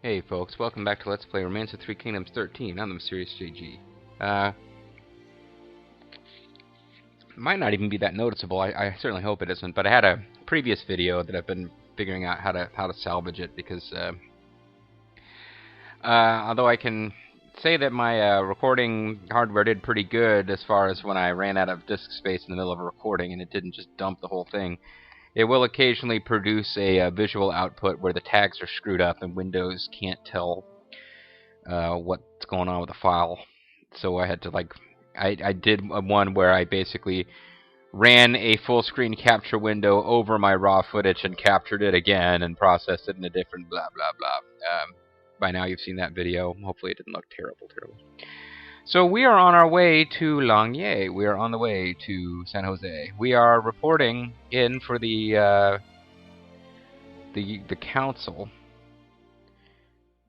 Hey folks, welcome back to Let's Play Romance of Three Kingdoms 13 on the Mysterious JG. Might not even be that noticeable, I certainly hope it isn't, but I had a previous video that I've been figuring out how to salvage it, because although I can say that my recording hardware did pretty good as far as when I ran out of disk space in the middle of a recording and it didn't just dump the whole thing, it will occasionally produce a visual output where the tags are screwed up and Windows can't tell what's going on with the file. So I had to, like, I did one where I basically ran a full screen capture window over my raw footage and captured it again and processed it in a different blah blah blah. By now you've seen that video. Hopefully it didn't look terrible. So we are on our way to Longye. We are on the way to San Jose. We are reporting in for the council,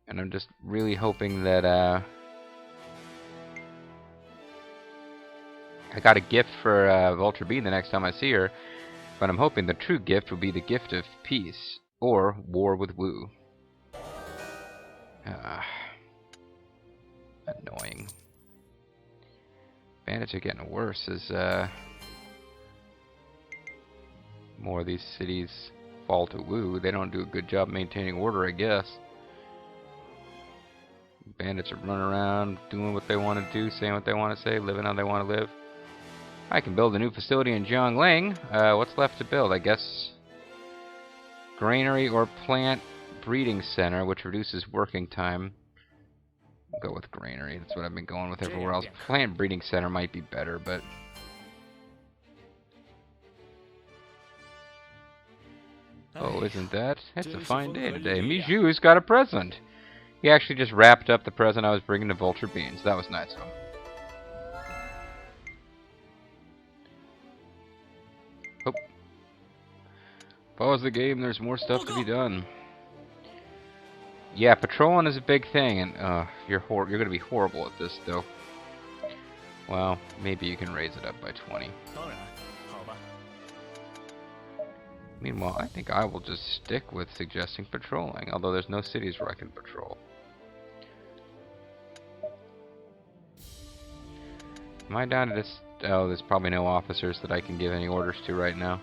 and I'm just really hoping that I got a gift for Vulture Bean the next time I see her. But I'm hoping the true gift will be the gift of peace or war with Wu. Annoying. Bandits are getting worse as more of these cities fall to Wu. They don't do a good job maintaining order, I guess. Bandits are running around doing what they want to do, saying what they want to say, living how they want to live. I can build a new facility in Jiangling. What's left to build? I guess granary or plant breeding center, which reduces working time. Go with granary. That's what I've been going with everywhere else. Plant breeding center might be better, but oh, isn't that? It's a fine day today. Miju's got a present. He actually just wrapped up the present I was bringing to Vulture Beans. That was nice of him. Oh. Pause the game. There's more stuff to be done. Yeah, patrolling is a big thing, and you're going to be horrible at this, though. Well, maybe you can raise it up by 20. Meanwhile, I think I will just stick with suggesting patrolling, although there's no cities where I can patrol. Am I down to this? Oh, there's probably no officers that I can give any orders to right now.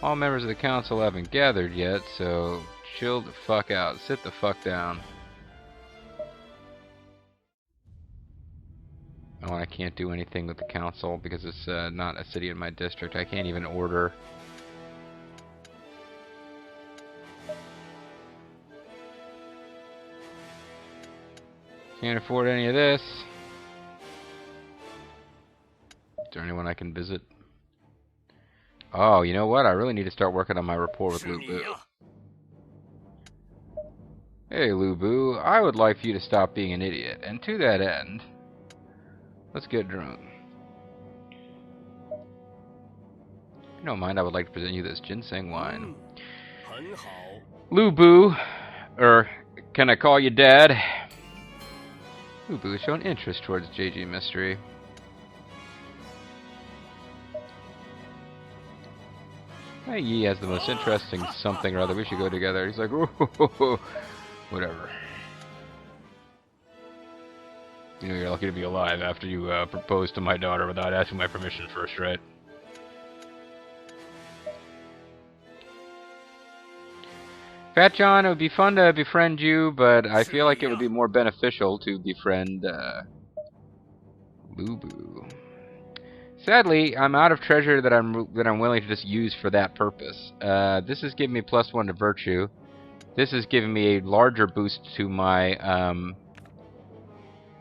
All members of the council haven't gathered yet, so chill the fuck out. Sit the fuck down. Oh, I can't do anything with the council because it's not a city in my district. I can't even order. Can't afford any of this. Is there anyone I can visit? Oh, you know what? I really need to start working on my rapport with Lu Bu. Hey, Lu Bu, I would like for you to stop being an idiot, and to that end, let's get drunk. If you don't mind, I would like to present you this ginseng wine. Lu Bu, or can I call you Dad? Lu Bu has shown interest towards JG Mystery. Hey, Yi has the most interesting something or other. We should go together. He's like, ooh, whatever. You know, you're lucky to be alive after you proposed to my daughter without asking my permission first, right? Fat John, it would be fun to befriend you, but I feel like it would be more beneficial to befriend Lu Bu. Sadly, I'm out of treasure that I'm willing to just use for that purpose. This is giving me +1 to virtue. This is giving me a larger boost to my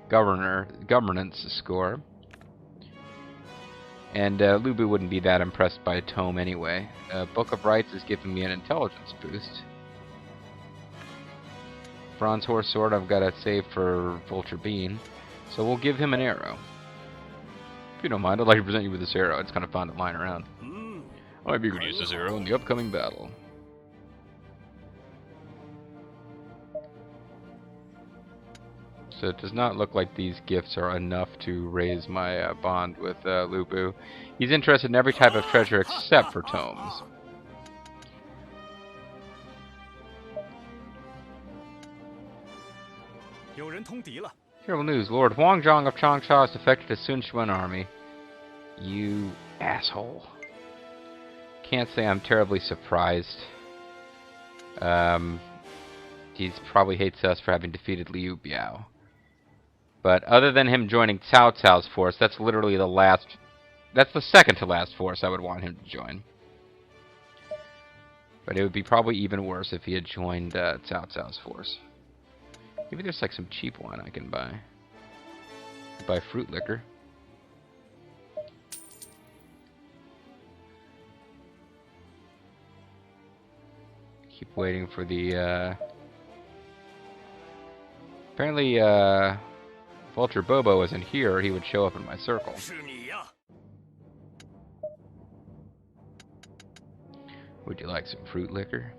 governance score. And Lu Bu wouldn't be that impressed by a tome anyway. Book of Rights is giving me an intelligence boost. Bronze Horse Sword I've got to save for Vulture Bean, so we'll give him an arrow. If you don't mind, I'd like to present you with this arrow. It's kind of fun to line around. I might be able to use this arrow in the upcoming battle. So it does not look like these gifts are enough to raise my bond with Lu Bu. He's interested in every type of treasure except for tomes. Terrible news. Lord Huangzhong of Changsha has defected to Sun Quan army. You asshole. Can't say I'm terribly surprised. He probably hates us for having defeated Liu Biao. But other than him joining Cao Cao's force, that's literally the last... That's the second to last force I would want him to join. But it would be probably even worse if he had joined Cao Cao's force. Maybe there's like some cheap wine I can buy. Buy fruit liquor. Keep waiting for the, Apparently, Vulture Bobo isn't here, or he would show up in my circle. Would you like some fruit liquor?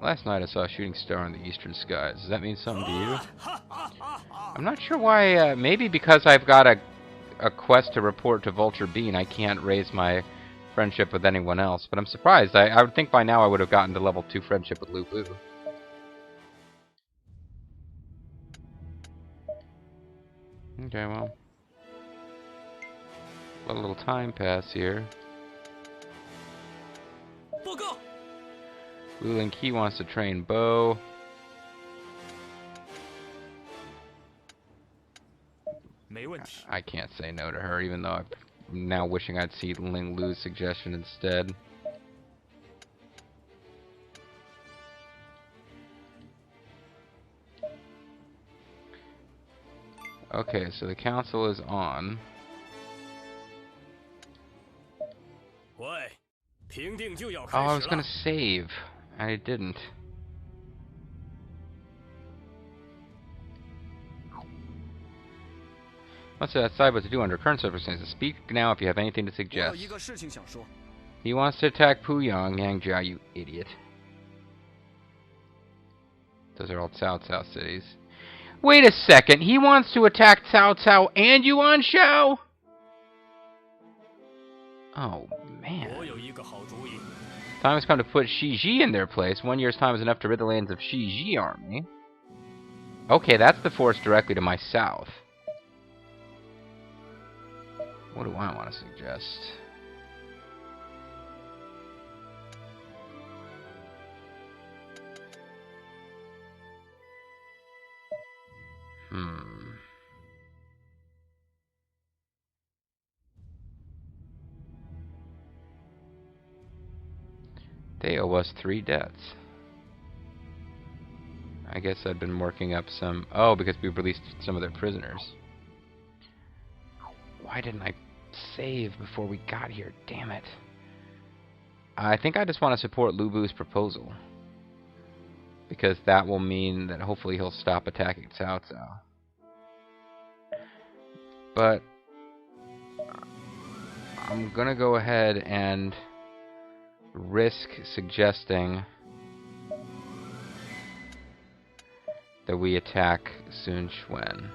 Last night I saw a shooting star in the eastern skies. Does that mean something to you? I'm not sure why, maybe because I've got a quest to report to Vulture Bean, I can't raise my friendship with anyone else. But I'm surprised. I would think by now I would have gotten to level 2 friendship with Lu Bu. Okay, well. Let a little time pass here. Wu Lingqi wants to train Bo. I can't say no to her, even though I'm now wishing I'd see Ling Lu's suggestion instead. Okay, so the council is on. Oh, I was gonna save. I didn't. Let's decide what to do under current circumstances. Speak now if you have anything to suggest. He wants to attack Puyang, Yangjia, you idiot. Those are all Cao Cao cities. Wait a second, he wants to attack Cao Cao and Yuan Shao? Oh, man. Time has come to put Shi Ji in their place. 1 year's time is enough to rid the lands of Shi Ji army. Okay, that's the force directly to my south. What do I want to suggest? They owe us 3 debts. I guess I'd been working up some... Oh, because we released some of their prisoners. Why didn't I save before we got here? Damn it. I think I just want to support Lu Bu's proposal. Because that will mean that hopefully he'll stop attacking Cao Cao. But I'm gonna go ahead and risk suggesting that we attack Sun Quan.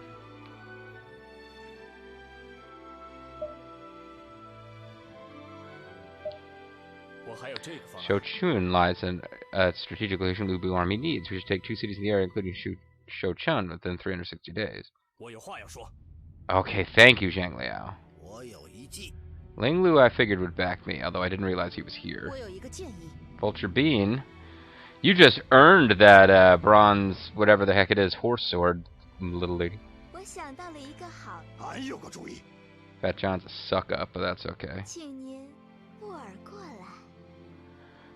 Shouchun lies in a strategic location Lu Bu army needs. We should take 2 cities in the area, including Shouchun, within 360 days. Okay, thank you, Zhang Liao. Ling Lu I figured would back me, although I didn't realize he was here. Vulture Bean, you just earned that bronze, whatever the heck it is, horse sword, little lady. Fat John's a suck up, but that's okay.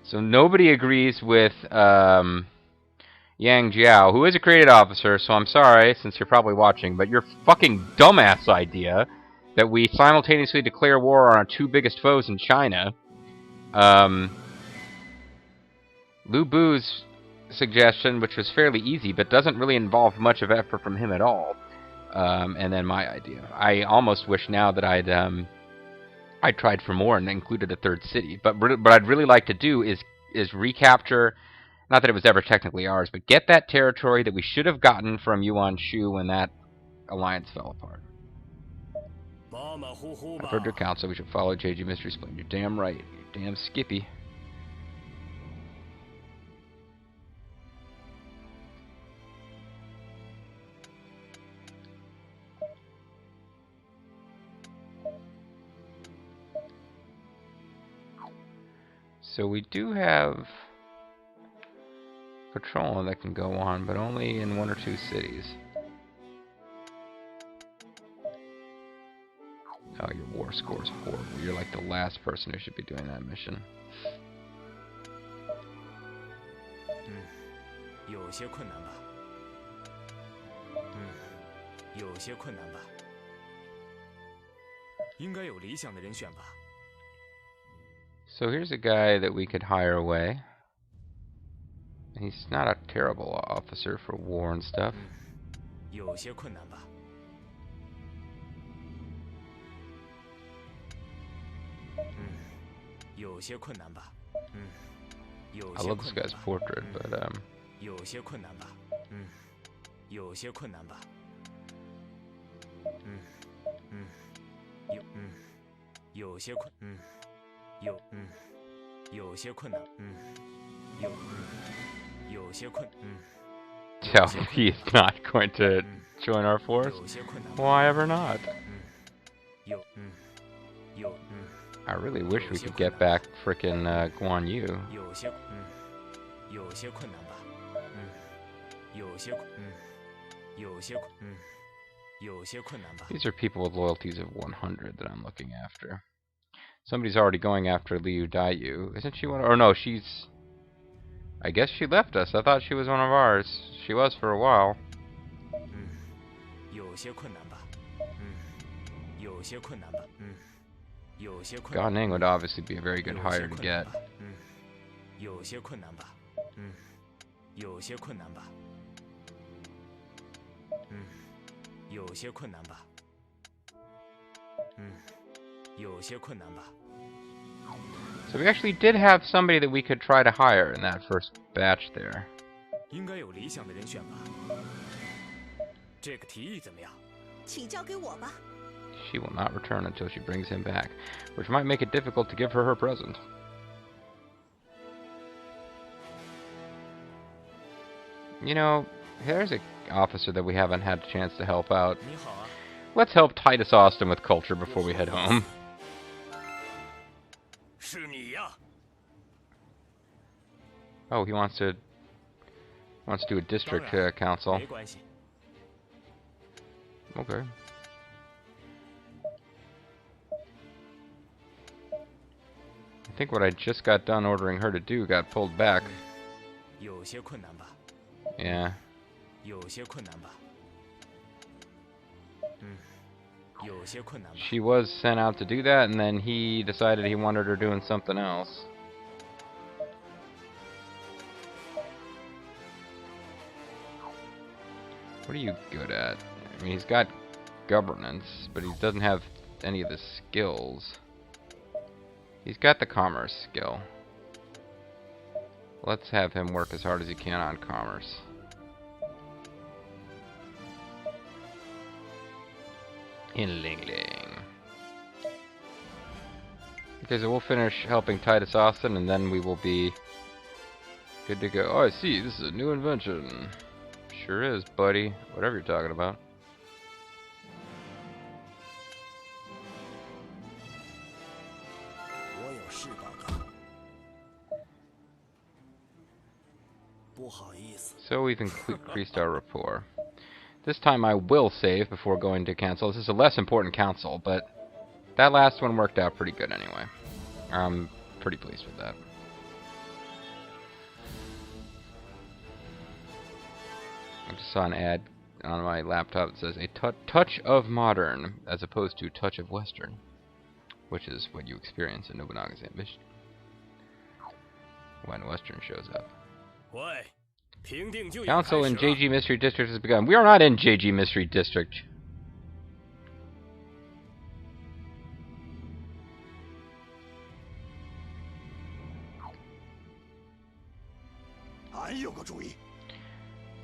So nobody agrees with Yang Jiao, who is a created officer, so I'm sorry, since you're probably watching, but your fucking dumbass idea that we simultaneously declare war on our 2 biggest foes in China. Lu Bu's suggestion, which was fairly easy, but doesn't really involve much of effort from him at all. And then my idea. I almost wish now that I'd tried for more and included a 3rd city. But what I'd really like to do is recapture, not that it was ever technically ours, but get that territory that we should have gotten from Yuan Shu when that alliance fell apart. I've heard your counsel. We should follow JG Mystery Explained. You're damn right. You're damn skippy. So we do have patrol that can go on, but only in 1 or 2 cities. Oh, your war score is horrible. You're like the last person who should be doing that mission. So here's a guy that we could hire away. He's not a terrible officer for war and stuff. I love this guy's portrait, but so he's not going to join our force? Why ever not? I really wish we could get back frickin' Guan Yu. These are people with loyalties of 100 that I'm looking after. Somebody's already going after Liu Daiyu. Isn't she one of... Or no, she's... I guess she left us. I thought she was one of ours. She was for a while. Gan Ning would obviously be a very good hire to get. So we actually did have somebody that we could try to hire in that first batch there. She will not return until she brings him back, which might make it difficult to give her her present. You know, there's an officer that we haven't had a chance to help out. Let's help Titus Austin with culture before we head home. Oh, he wants to do a district council. Okay. I think what I just got done ordering her to do got pulled back. Yeah. She was sent out to do that, and then he decided he wanted her doing something else. What are you good at? I mean, he's got governance, but he doesn't have any of the skills. He's got the commerce skill. Let's have him work as hard as he can on commerce. In Ling Ling. Okay, so we'll finish helping Titus Austin, and then we will be good to go. Oh, I see. This is a new invention. Sure is, buddy. Whatever you're talking about. So we've increased our rapport. This time I will save before going to cancel. This is a less important council, but that last one worked out pretty good anyway. I'm pretty pleased with that. I just saw an ad on my laptop that says a touch of modern as opposed to touch of Western, which is what you experience in Nobunaga's ambition when Western shows up. Council in JG Mystery District has begun. We are not in JG Mystery District.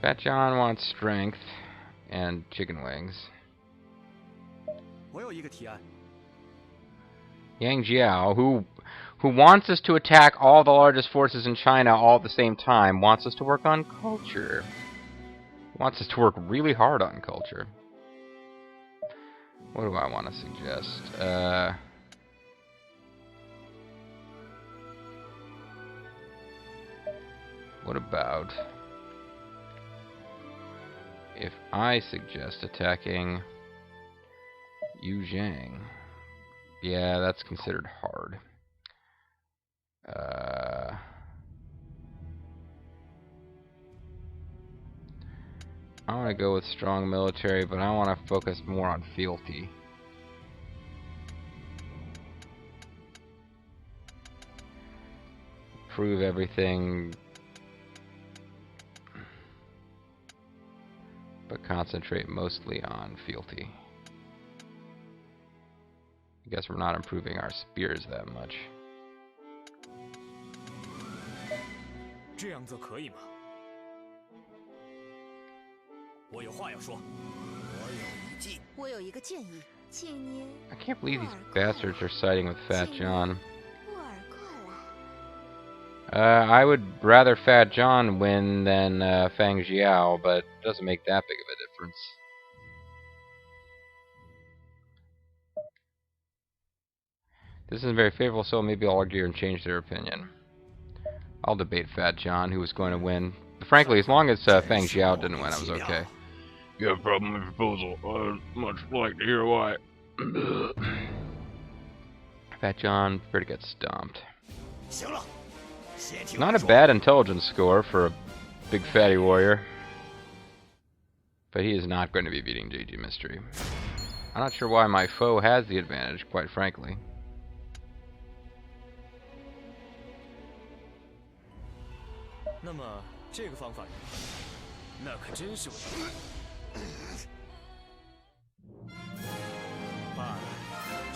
Fat John wants strength and chicken wings. Yang Jiao, who wants us to attack all the largest forces in China all at the same time, wants us to work on culture. Wants us to work really hard on culture. What do I want to suggest? What about if I suggest attacking Yuzhang? Yeah, that's considered hard. I want to go with strong military, but I want to focus more on fealty. Prove everything, but concentrate mostly on fealty. I guess we're not improving our spears that much. I can't believe these bastards are siding with Fat John. I would rather Fat John win than Fang Jiao, but it doesn't make that big of a difference. This isn't very favorable, so maybe I'll argue and change their opinion. I'll debate Fat John, who was going to win. But frankly, as long as Fang Jiao didn't win, I was okay. You have a problem with the proposal? I'd much like to hear why. Fat John, prepared to get stomped. Not a bad intelligence score for a big fatty warrior. But he is not going to be beating JG Mystery. I'm not sure why my foe has the advantage, quite frankly.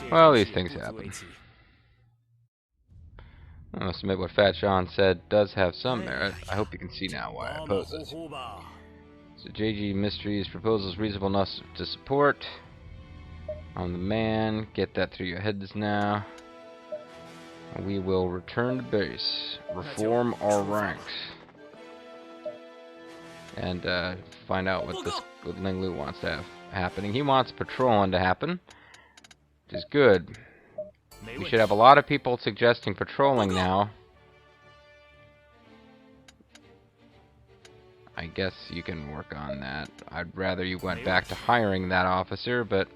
Well, these things happen. I must admit what Fat John said does have some merit. I hope you can see now why I oppose it. So JG Mystery's proposal is reasonable enough to support. I'm the man. Get that through your heads now. We will return to base. Reform our ranks. And find out what Ling Lu wants to have happening. He wants patrolling to happen, which is good. We should have a lot of people suggesting patrolling now. I guess you can work on that. I'd rather you went back to hiring that officer, but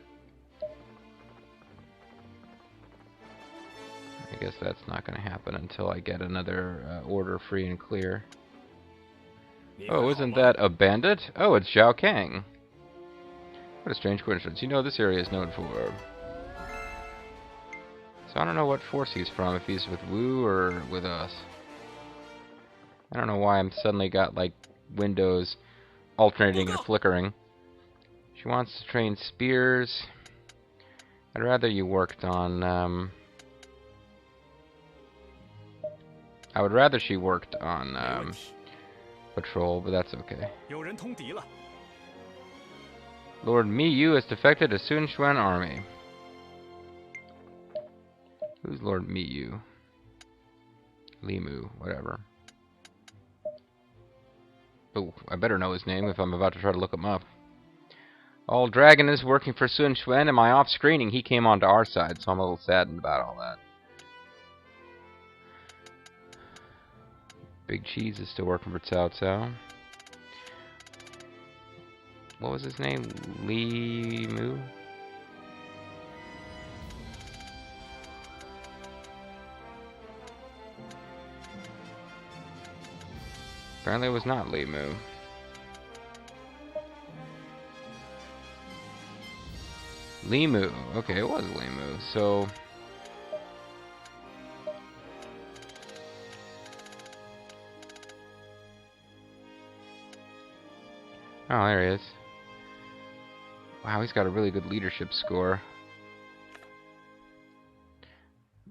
I guess that's not going to happen until I get another order free and clear. Oh, isn't that a bandit? Oh, it's Zhao Kang. What a strange coincidence. You know this area is known for. So I don't know what force he's from, if he's with Wu or with us. I don't know why I'm suddenly got like windows alternating and flickering. She wants to train spears. I'd rather you worked on I would rather she worked on patrol, but that's okay. Lord Mi Yu has defected to Sun Quan army. Who's Lord Mi Yu? Limu, whatever. Oh, I better know his name if I'm about to try to look him up. All Dragon is working for Sun Quan, and my off-screening, he came onto our side, so I'm a little saddened about all that. Big Cheese is still working for Cao Cao. What was his name? Limu? Apparently it was not Limu. Limu. Okay, it was Limu. So oh, there he is. Wow, he's got a really good leadership score.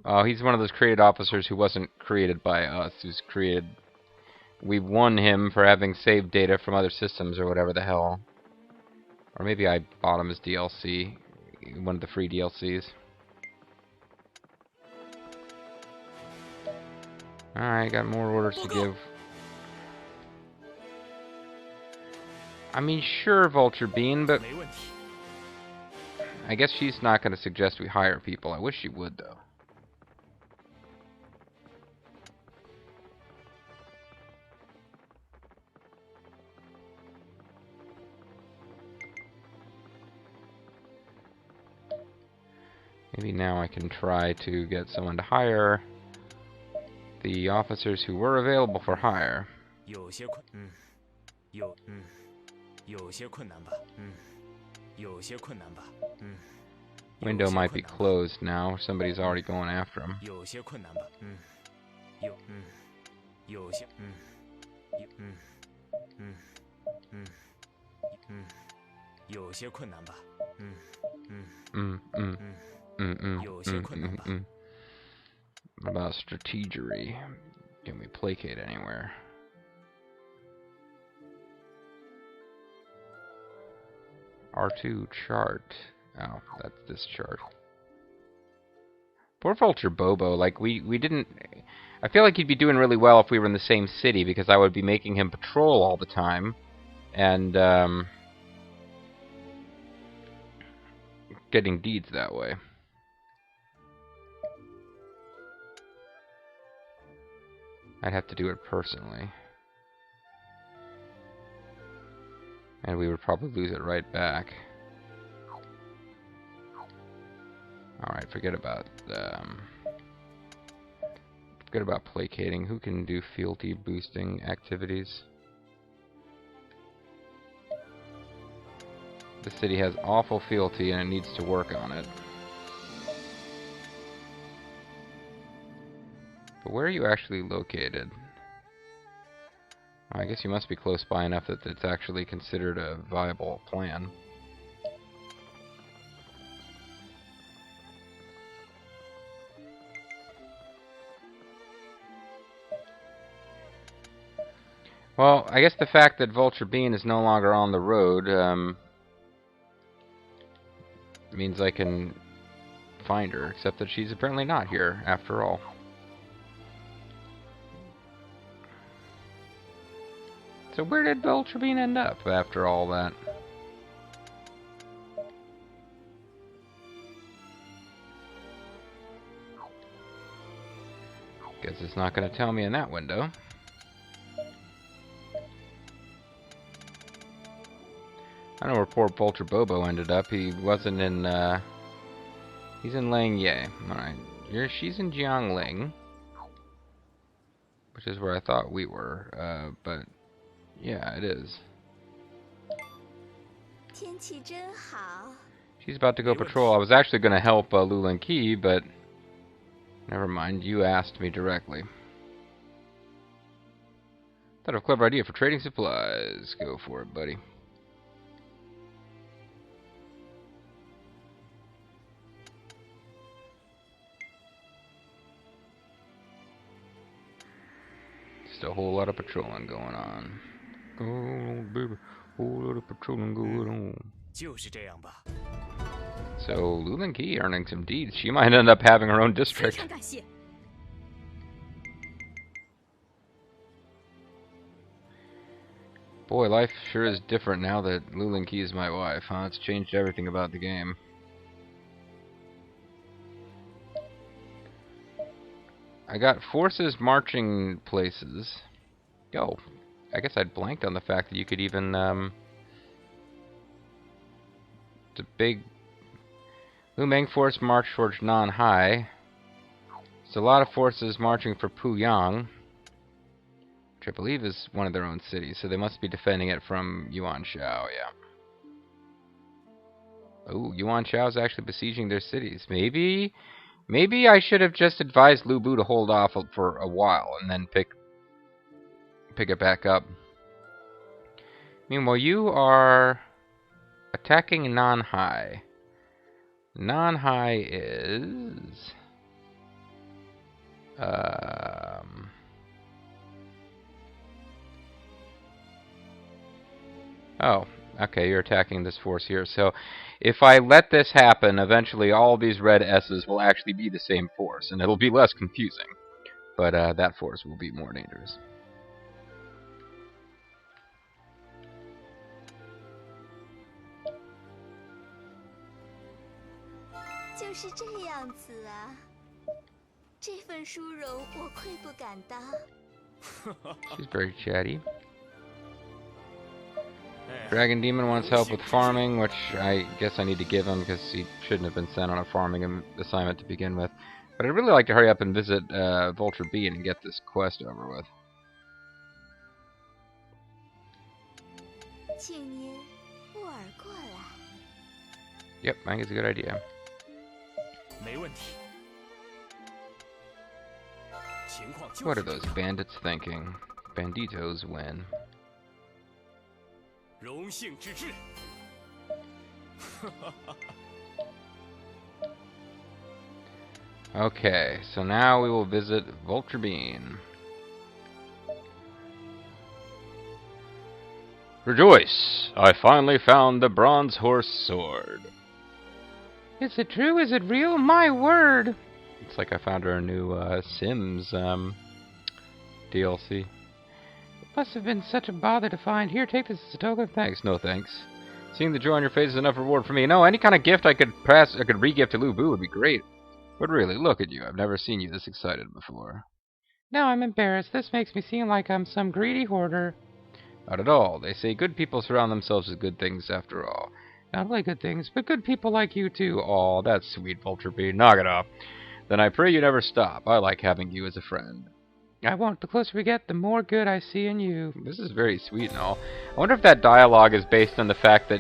Oh, he's one of those created officers who wasn't created by us. Who's created... We won him for having saved data from other systems or whatever the hell. Or maybe I bought him as DLC. one of the free DLCs. Alright, got more orders to give. I mean, sure, Vulture Bean, but I guess she's not going to suggest we hire people. I wish she would, though. Maybe now I can try to get someone to hire the officers who were available for hire. Window might be closed now. Somebody's already going after him. What about strategery? Can we placate anywhere? R2 chart. Oh, that's this chart. Poor Vulture Bobo. Like, we didn't... I feel like he'd be doing really well if we were in the same city, because I would be making him patrol all the time. And, getting deeds that way. I'd have to do it personally. And we would probably lose it right back. Alright, forget about placating. Who can do fealty boosting activities? The city has awful fealty and it needs to work on it. But where are you actually located? I guess you must be close by enough that it's actually considered a viable plan. Well, I guess the fact that Vulture Bean is no longer on the road means I can find her, except that she's apparently not here, after all. So where did Vulture Bean end up after all that? Guess it's not going to tell me in that window. I don't know where poor Vulture Bobo ended up. He wasn't in, he's in Langye. Alright. She's in Jiangling. Which is where I thought we were, but... yeah, it is. She's about to go patrol. I was actually going to help Lulan Qi, but never mind. You asked me directly. Thought of a clever idea for trading supplies. Go for it, buddy. Just a whole lot of patrolling going on. Oh, baby, whole lot of patrolling going on. So, Lulan Qi earning some deeds. She might end up having her own district. Boy, life sure is different now that Lulan Qi is my wife, huh? It's changed everything about the game. I got forces marching places. Yo, I guess I'd blanked on the fact that you could even, it's a big... Lumeng force march towards Nanhai. It's a lot of forces marching for Puyang, which I believe is one of their own cities, so they must be defending it from Yuanshao, yeah. Oh, Yuanshao is actually besieging their cities. Maybe I should have just advised Lu Bu to hold off for a while and then pick it back up. Meanwhile, you are attacking Nanhai. Nanhai is... oh, Okay, you're attacking this force here. So if I let this happen, eventually all these red S's will actually be the same force, and it'll be less confusing. But that force will be more dangerous. She's very chatty. Dragon Demon wants help with farming, which I guess I need to give him because he shouldn't have been sent on a farming assignment to begin with. But I'd really like to hurry up and visit Vulture Bean and get this quest over with. Yep, I think it's a good idea. What are those bandits thinking? Banditos win. Okay, so now we will visit Vulture Bean. Rejoice! I finally found the Bronze Horse Sword. Is it true? Is it real? My word! It's like I found her a new Sims DLC. It must have been such a bother to find. Here, take this as a token of thanks. No thanks. Seeing the joy on your face is enough reward for me. No, any kind of gift I could re-gift to Lu Bu would be great. But really, look at you. I've never seen you this excited before. Now I'm embarrassed. This makes me seem like I'm some greedy hoarder. Not at all. They say good people surround themselves with good things after all. Not only good things, but good people like you too. Aw, that's sweet, Vulture Bean. Knock it off. Then I pray you never stop. I like having you as a friend. I won't. The closer we get, the more good I see in you. This is very sweet and all. I wonder if that dialogue is based on the fact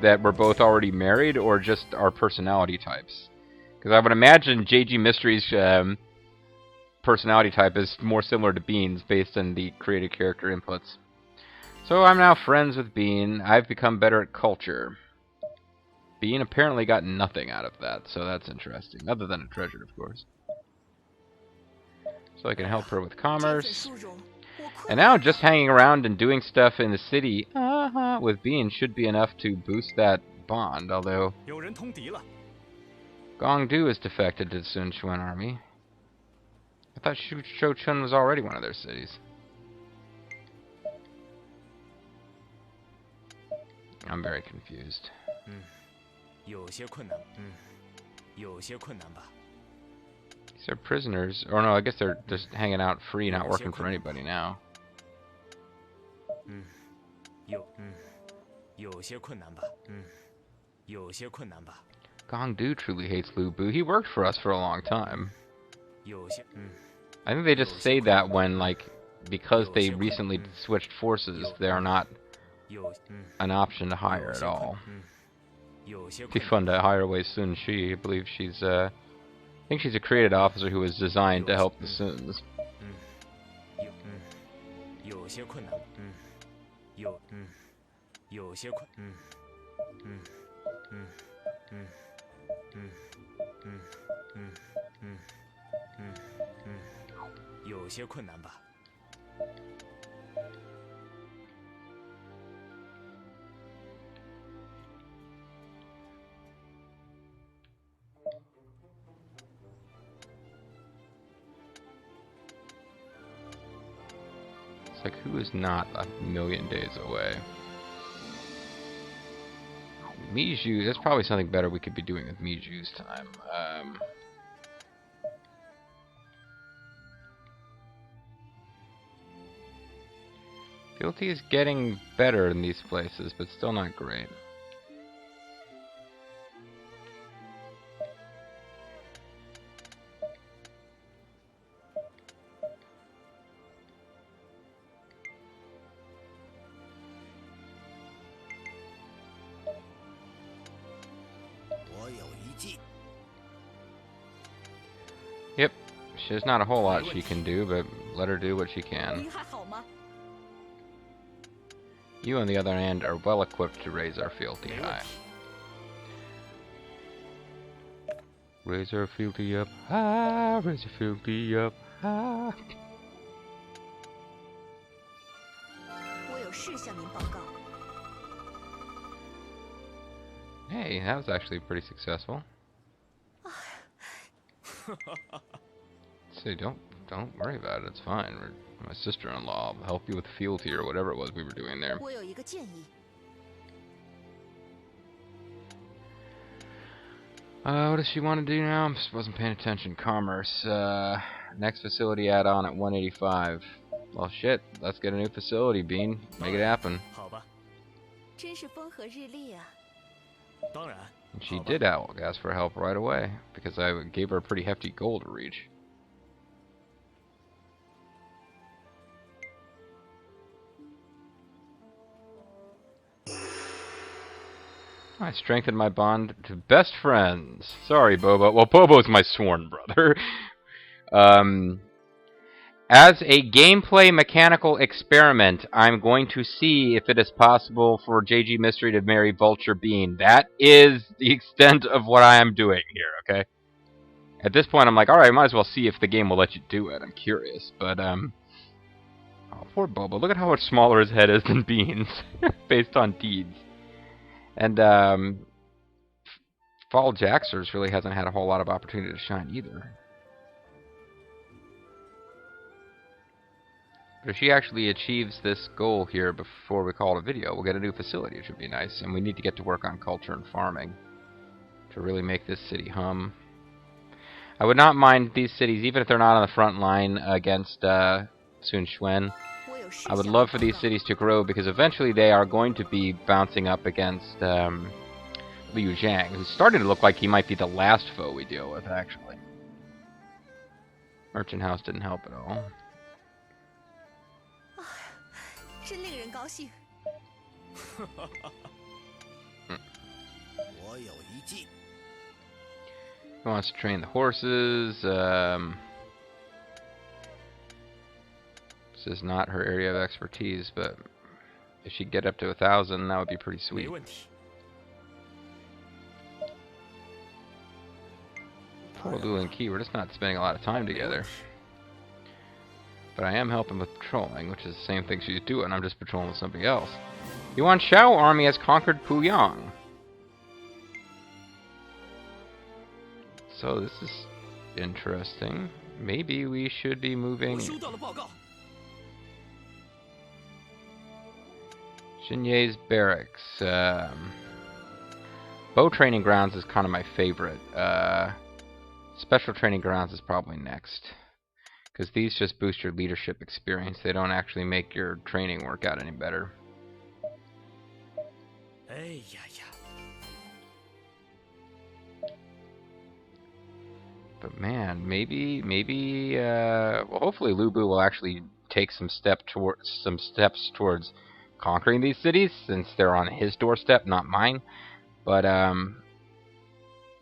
that we're both already married or just our personality types. Because I would imagine J.G. Mystery's personality type is more similar to Bean's based on the created character inputs. So I'm now friends with Bean. I've become better at culture. Bean apparently got nothing out of that, so that's interesting. Other than a treasure, of course. So I can help her with commerce. And now just hanging around and doing stuff in the city with Bean should be enough to boost that bond, although Gongdu has defected to the Sun-Chuan army. I thought Shou-Chun was already one of their cities. I'm very confused. These are prisoners. Or no, I guess they're just hanging out free, not working for anybody now. Gongdu truly hates Lu Bu. He worked for us for a long time. I think they just say that when, like, because they recently switched forces, they're not an option to hire at all. It'd be fun to hire away Sun Shi. I believe she's, I think she's a created officer who was designed to help the Suns. It's like, who is not a million days away? Miju, there's probably something better we could be doing with Miju's time. Fealty is getting better in these places, but still not great. Yep, there's not a whole lot she can do, but let her do what she can. You, on the other hand, are well equipped to raise our fealty high. Raise our fealty up high, raise your fealty up high. Hey, that was actually pretty successful. Say, don't worry about it. It's fine. My sister-in-law will help you with fealty or whatever it was we were doing there. What does she want to do now? I just wasn't paying attention. Commerce. Next facility add-on at 185. Well, shit. Let's get a new facility, Bean. Make it happen. And she did ask for help right away, because I gave her a pretty hefty goal to reach. I strengthened my bond to best friends. Sorry, Bobo. Well, Bobo's my sworn brother. As a gameplay mechanical experiment, I'm going to see if it is possible for JG Mystery to marry Vulture Bean. That is the extent of what I am doing here, okay? At this point, I'm like, alright, I might as well see if the game will let you do it. I'm curious, but, oh, poor Bobo. Look at how much smaller his head is than Bean's, based on deeds. And, Fall Jaxers really hasn't had a whole lot of opportunity to shine either. But if she actually achieves this goal here before we call it a video, we'll get a new facility, which would be nice. And we need to get to work on culture and farming to really make this city hum. I would not mind these cities, even if they're not on the front line against Sun Quan. I would love for these cities to grow, because eventually they are going to be bouncing up against Liu Zhang, who's starting to look like he might be the last foe we deal with, actually. Merchant House didn't help at all. He wants to train the horses. This is not her area of expertise, but if she could get up to 1,000, that would be pretty sweet. Poor Lu and Qi, we're just not spending a lot of time together. But I am helping with patrolling, which is the same thing she's doing. I'm just patrolling with somebody else. Yuan Shao army has conquered Puyang. So this is interesting. Maybe we should be moving... Xinye's barracks. Bow training grounds is kind of my favorite. Special training grounds is probably next. Because these just boost your leadership experience. They don't actually make your training work out any better. But man, maybe, well, hopefully Lu Bu will actually take some steps towards conquering these cities, since they're on his doorstep, not mine. But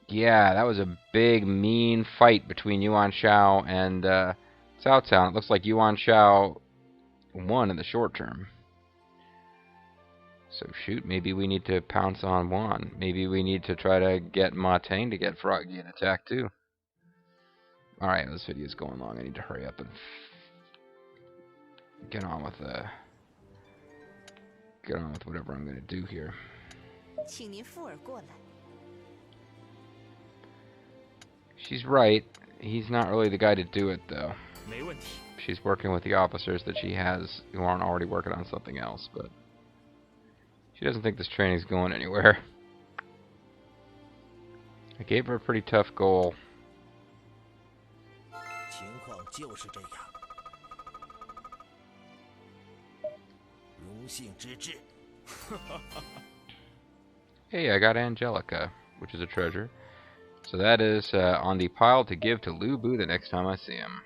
yeah, that was a big, mean fight between Yuan Shao and Cao Cao. It looks like Yuan Shao won in the short term. So shoot, maybe we need to pounce on Wan. Maybe we need to try to get Ma Teng to get Froggy an attack too. Alright, this video's going long. I need to hurry up and get on with whatever I'm going to do here. She's right. He's not really the guy to do it, though. She's working with the officers that she has who aren't already working on something else, but she doesn't think this training's going anywhere. I gave her a pretty tough goal. Hey, I got Angelica, which is a treasure. So that is on the pile to give to Lu Bu the next time I see him.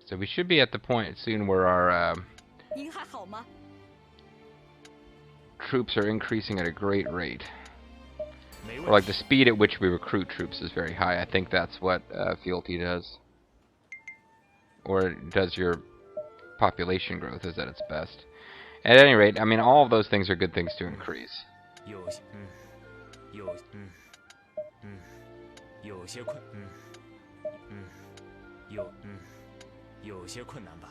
So we should be at the point soon where our troops are increasing at a great rate. Or like the speed at which we recruit troops is very high. I think that's what fealty does. Or does your population growth is at its best. At any rate, I mean, all of those things are good things to increase.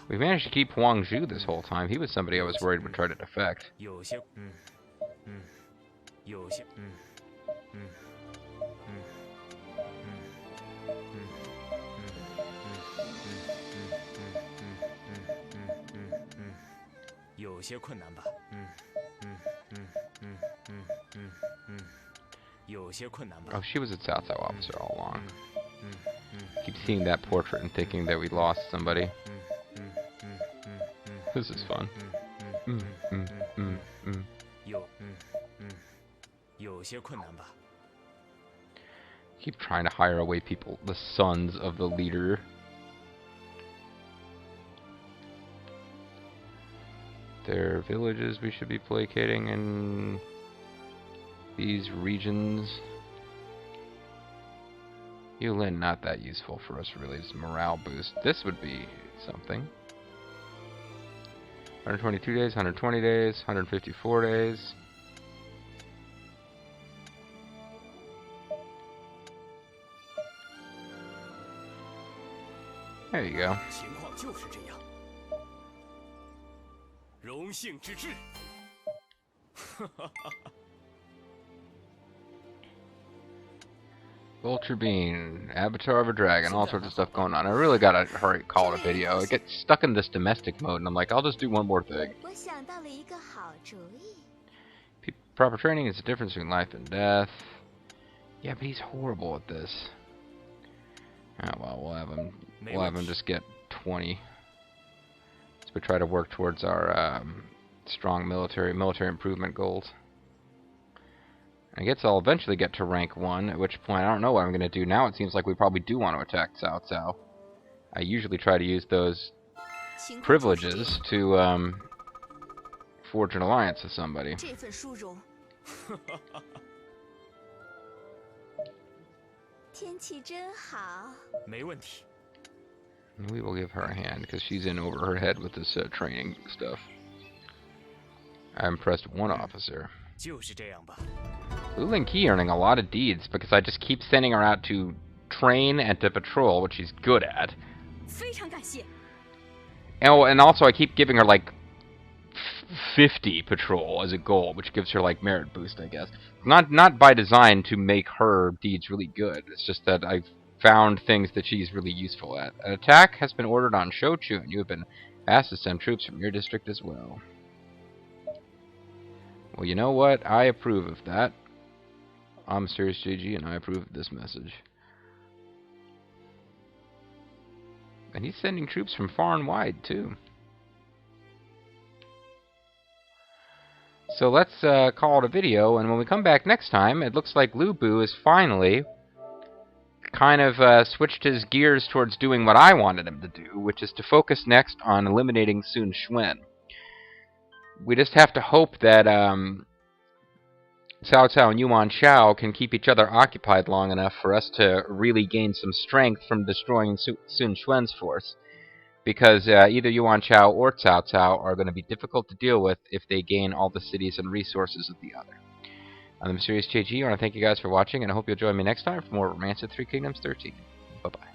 We managed to keep Huang Zhu this whole time. He was somebody I was worried would try to defect. Oh, she was a Cao Cao officer all along. Keep seeing that portrait and thinking that we lost somebody. This is fun. Keep trying to hire away people, the sons of the leader. Their villages we should be placating in these regions. Yulin, not that useful for us really, just morale boost. This would be something. 122 days, 120 days, 154 days. There you go. Vulture Bean, Avatar of a Dragon, all sorts of stuff going on. I really gotta hurry, call it a video. I get stuck in this domestic mode, and I'm like, I'll just do one more thing. Proper training is the difference between life and death. Yeah, but he's horrible at this. Oh well, we'll have him just get 20. So we try to work towards our strong military improvement goals. I guess I'll eventually get to rank 1, at which point I don't know what I'm going to do. Now it seems like we probably do want to attack Cao Cao. I usually try to use those privileges to forge an alliance with somebody. We will give her a hand, because she's in over her head with this training stuff. I impressed one officer. Lu Lingqi earning a lot of deeds because I just keep sending her out to train and to patrol, which she's good at. And also I keep giving her like 50 patrol as a goal, which gives her like merit boost, I guess. Not by design to make her deeds really good. It's just that I've found things that she's really useful at. An attack has been ordered on Shochu, and you have been asked to send troops from your district as well. Well, you know what? I approve of that. I'm Serious JG, and I approve of this message. And he's sending troops from far and wide, too. So let's call it a video, and when we come back next time, it looks like Lu Bu has finally kind of switched his gears towards doing what I wanted him to do, which is to focus next on eliminating Sun Xuan. We just have to hope that Cao Cao and Yuan Shao can keep each other occupied long enough for us to really gain some strength from destroying Sun Xuan's force. Because either Yuan Shao or Cao Cao are going to be difficult to deal with if they gain all the cities and resources of the other. I'm the Mysterious JG. I want to thank you guys for watching, and I hope you'll join me next time for more Romance of Three Kingdoms 13. Bye-bye.